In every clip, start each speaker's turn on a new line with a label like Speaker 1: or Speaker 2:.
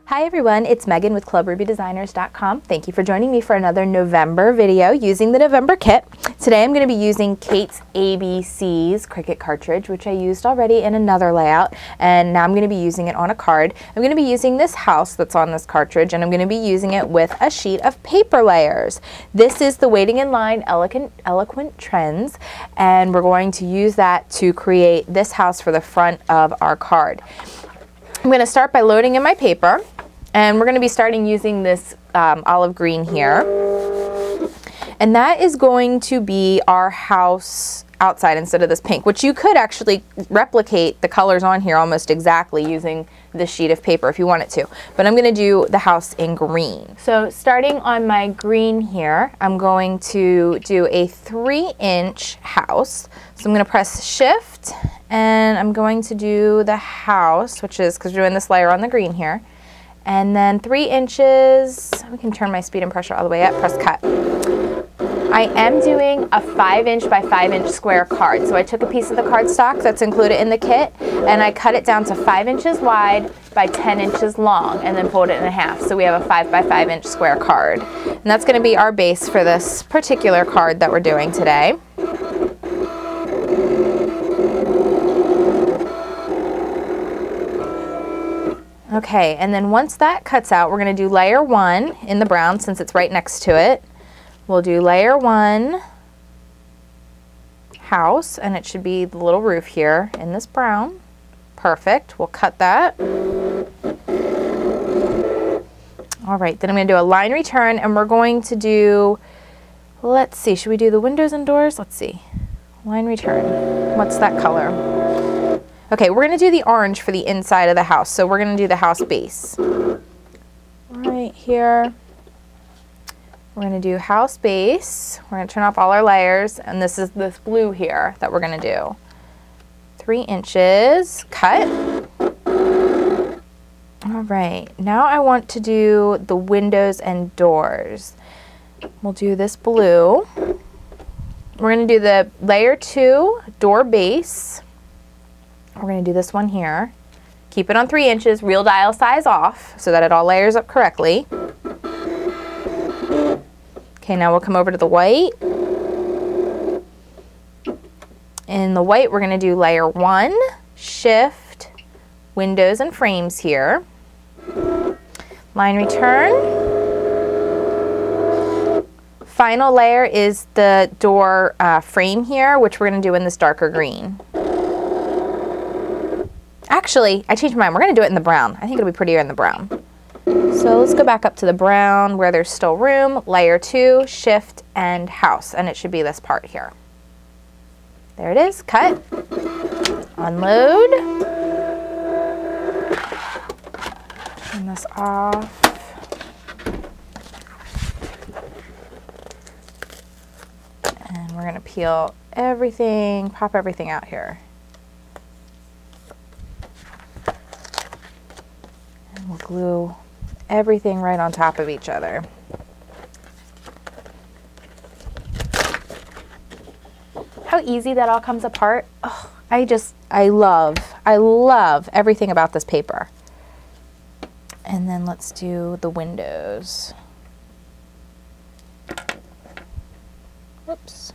Speaker 1: Hi everyone, it's Megan with ClubRubyDesigners.com. Thank you for joining me for another November video using the November kit. Today I'm going to be using Kate's ABC's Cricut cartridge, which I used already in another layout, and now I'm going to be using it on a card. I'm going to be using this house that's on this cartridge, and I'm going to be using it with a sheet of paper layers. This is the Waiting in Line Eloquent Trends, and we're going to use that to create this house for the front of our card. I'm going to start by loading in my paper, and we're going to be starting using this olive green here. And that is going to be our house outside instead of this pink, which you could actually replicate the colors on here almost exactly using this sheet of paper if you wanted to. But I'm going to do the house in green. So starting on my green here, I'm going to do a 3-inch house. So I'm going to press Shift, and I'm going to do the house, which is, because we're doing this layer on the green here, and then 3 inches, we can turn my speed and pressure all the way up, press Cut. I am doing a 5-inch by 5-inch square card. So I took a piece of the cardstock that's included in the kit, and I cut it down to 5 inches wide by 10 inches long, and then fold it in half. So we have a 5 by 5-inch square card. And that's going to be our base for this particular card that we're doing today. Okay, and then once that cuts out, we're going to do layer 1 in the brown since it's right next to it. We'll do layer 1 house, and it should be the little roof here in this brown. Perfect. We'll cut that. All right, then I'm going to do a line return, and we're going to do, let's see, should we do the windows and doors? Let's see. Line return. What's that color? Okay, we're going to do the orange for the inside of the house, so we're going to do the house base. Right here. We're going to do house base. We're going to turn off all our layers, and this is this blue here that we're going to do. 3 inches, cut. All right, now I want to do the windows and doors. We'll do this blue. We're going to do the layer 2 door base. We're going to do this one here. Keep it on 3 inches, real dial size off so that it all layers up correctly. Okay, now we'll come over to the white. In the white, we're going to do layer 1, shift, windows and frames here. Line return. Final layer is the door frame here, which we're going to do in this darker green. Actually, I changed my mind. We're going to do it in the brown. I think it'll be prettier in the brown. So let's go back up to the brown where there's still room. Layer 2, shift, and house. And it should be this part here. There it is. Cut. Unload. Turn this off. And we're going to peel everything, pop everything out here. We'll glue everything right on top of each other. How easy that all comes apart. Oh, I love everything about this paper. And then let's do the windows. Whoops.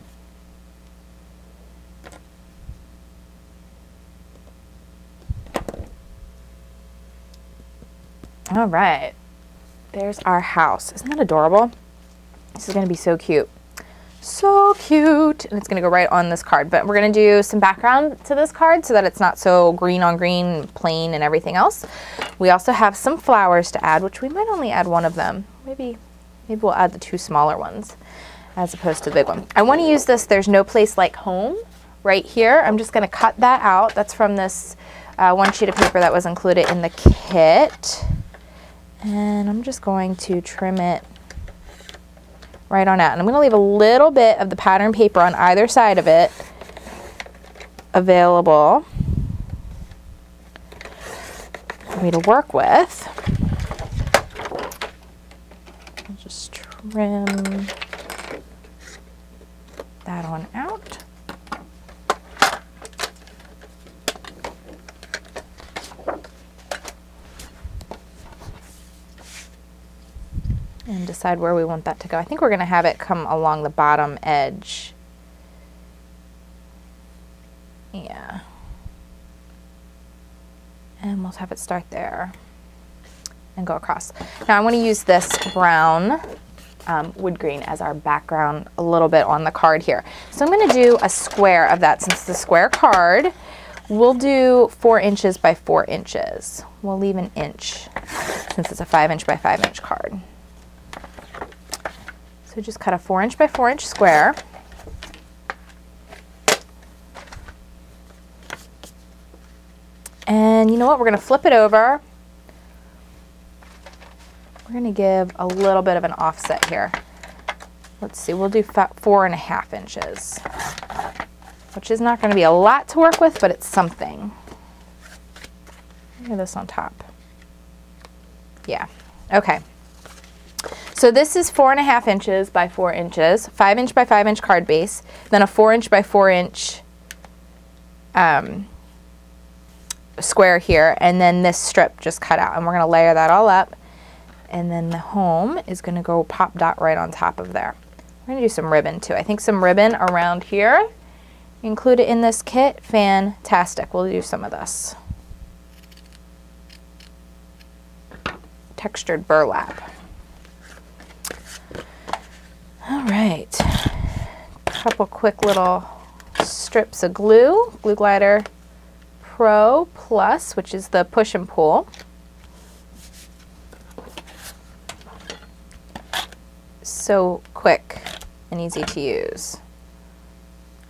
Speaker 1: All right, there's our house. Isn't that adorable? This is going to be so cute. So cute. And it's going to go right on this card. But we're going to do some background to this card so that it's not so green on green, plain, and everything else. We also have some flowers to add, which we might only add one of them. Maybe we'll add the 2 smaller ones as opposed to the big one. I want to use this There's No Place Like Home right here. I'm just going to cut that out. That's from this one sheet of paper that was included in the kit. And I'm just going to trim it right on out. And I'm going to leave a little bit of the pattern paper on either side of it available for me to work with. I'll just trim that on out. and decide where we want that to go. I think we're going to have it come along the bottom edge. Yeah. And we'll have it start there and go across. Now I want to use this brown wood green as our background a little bit on the card here. So I'm going to do a square of that. Since it's a square card, we'll do 4 inches by 4 inches. We'll leave an inch since it's a 5 inch by 5 inch card. So just cut a 4 inch by 4 inch square. And you know what? We're going to flip it over. We're going to give a little bit of an offset here. Let's see, we'll do 4.5 inches, which is not going to be a lot to work with, but it's something. Look at this on top. Yeah, okay. So this is 4.5 inches by 4 inches, 5 inch by 5 inch card base, then a 4 inch by 4 inch square here, and then this strip just cut out, and we're going to layer that all up. And then the home is going to go pop dot right on top of there. We're going to do some ribbon too. I think some ribbon around here, include it in this kit, fantastic. We'll do some of this. Textured burlap. All right, a couple quick little strips of glue, Glue Glider Pro Plus, which is the push and pull. So quick and easy to use.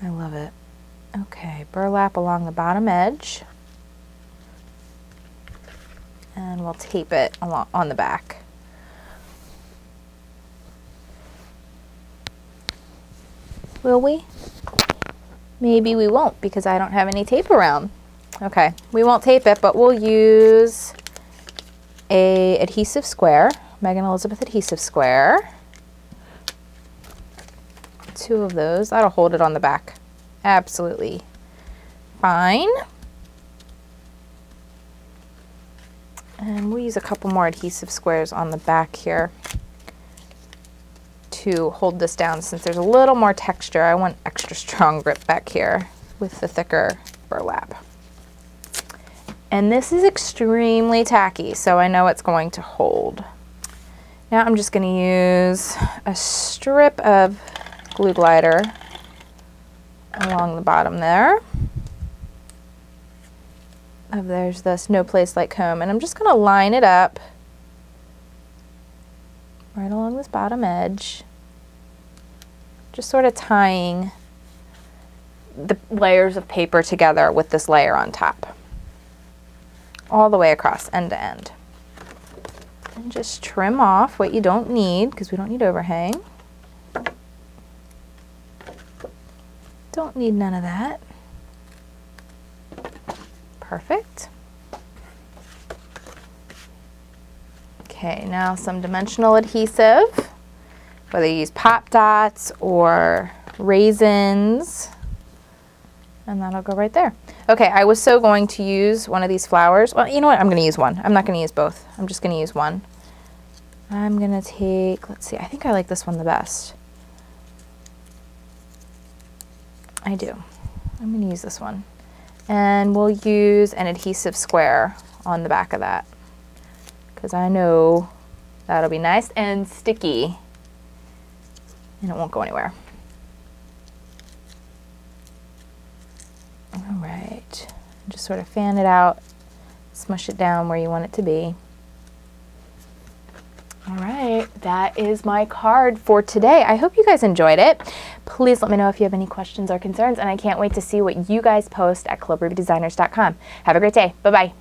Speaker 1: I love it. Okay, burlap along the bottom edge. And we'll tape it along on the back. Will we? Maybe we won't because I don't have any tape around. Okay, we won't tape it, but we'll use a adhesive square, Megan Elizabeth adhesive square. 2 of those. That'll hold it on the back. Absolutely fine. And we'll use a couple more adhesive squares on the back here to hold this down since there's a little more texture. I want extra strong grip back here with the thicker burlap. And this is extremely tacky, so I know it's going to hold. Now I'm just going to use a strip of Glue Glider along the bottom there. There's this No Place Like Home, and I'm just going to line it up right along this bottom edge, just sort of tying the layers of paper together with this layer on top, all the way across end to end. And just trim off what you don't need, because we don't need overhang. Don't need none of that. Perfect. Okay, now some dimensional adhesive, whether you use pop dots or raisins, and that'll go right there. Okay, I was so going to use one of these flowers. Well, you know what? I'm going to use one. I'm not going to use both. I'm just going to use one. I'm going to take, let's see, I think I like this one the best. I do. I'm going to use this one. And we'll use an adhesive square on the back of that, because I know that'll be nice and sticky and it won't go anywhere. All right, just sort of fan it out, smush it down where you want it to be. All right, that is my card for today. I hope you guys enjoyed it. Please let me know if you have any questions or concerns, and I can't wait to see what you guys post at clubrubydesigners.com. Have a great day. Bye-bye.